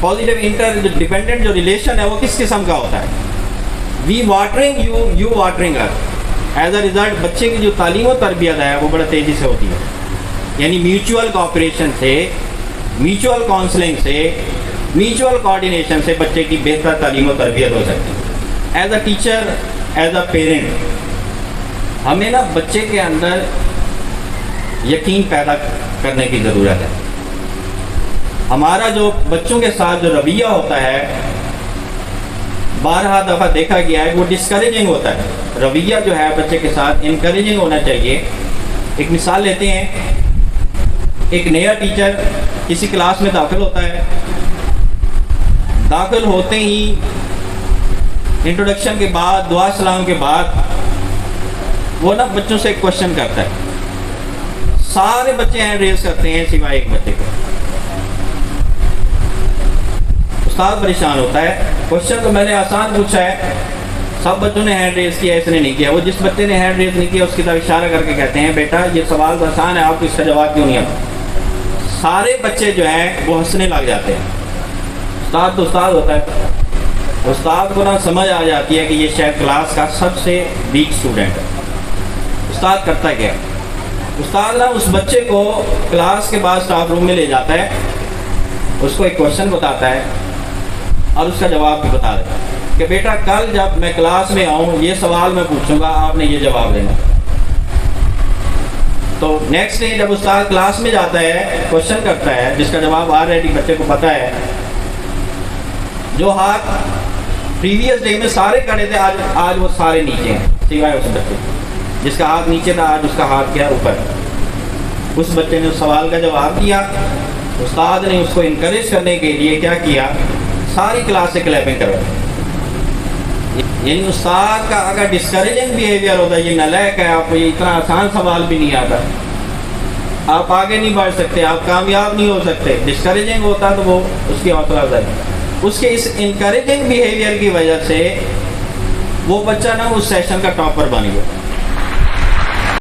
Positive interdependent जो relation है वो किस किस्म का होता है? We watering you, you watering us. As a result बच्चे की जो तालीम और तरबियत है वो बड़ा तेज़ी से होती है, यानी म्यूचुअल कोऑपरेशन से, म्यूचुअल काउंसलिंग से, म्यूचुअल कोऑर्डिनेशन से बच्चे की बेहतर तालीम और तरबियत हो सकती है। As a teacher, as a parent, हमें ना बच्चे के अंदर यकीन पैदा करने की ज़रूरत है। हमारा जो बच्चों के साथ जो रवैया होता है, बारहा दफ़ा देखा गया है, वो डिस्करेजिंग होता है। रवैया जो है बच्चे के साथ इनकरेजिंग होना चाहिए। एक मिसाल लेते हैं, एक नया टीचर किसी क्लास में दाखिल होता है, दाखिल होते ही इंट्रोडक्शन के बाद, दुआ सलाम के बाद वो ना बच्चों से एक क्वेश्चन करता है। सारे बच्चे हैंड रेज करते हैं सिवाय एक बच्चे को। उस्ताद परेशान होता है, क्वेश्चन तो मैंने आसान पूछा है, सब बच्चों ने हैंड रेज किया, इसने नहीं किया। वो जिस बच्चे ने हैंड रेज नहीं किया उसकी तरफ इशारा करके कहते हैं, बेटा ये सवाल तो आसान है, आपको इसका जवाब क्यों नहीं आता? सारे बच्चे जो हैं वो हंसने लग जाते हैं। उस्ताद तो उस्ताद होता है, उस्ताद को ना समझ आ जाती है कि ये शायद क्लास का सबसे वीक स्टूडेंट है। उस्ताद करता क्या है? उस्ताद ना उस बच्चे को क्लास के बाद स्टाफ रूम में ले जाता है, उसको एक क्वेश्चन बताता है और उसका जवाब भी बता देता है कि बेटा कल जब मैं क्लास में आऊँ ये सवाल मैं पूछूंगा, आपने ये जवाब देना। तो नेक्स्ट डे जब उस्ताद क्लास में जाता है, क्वेश्चन करता है जिसका जवाब ऑलरेडी बच्चे को पता है, जो हाथ प्रीवियस डे में सारे खड़े थे आज वो सारे नीचे हैं सिवाय उस बच्चे, जिसका हाथ नीचे था आज उसका हाथ क्या ऊपर। उस बच्चे ने उस सवाल का जवाब दिया, उस्ताद ने उसको इनकरेज करने के लिए क्या किया, सारी क्लास से क्लैपिंग करवाई। यानी उस्ताद का अगर डिस्करेजिंग बिहेवियर होता है, ये नालायक है, आपको ये इतना आसान सवाल भी नहीं आता, आप आगे नहीं बढ़ सकते, आप कामयाब नहीं हो सकते, डिस्करेजिंग होता तो वो उसकी हौसला अफजाई। उसके इस इनकरेजिंग बिहेवियर की वजह से वो बच्चा ना उस सेशन का टॉपर बन गया।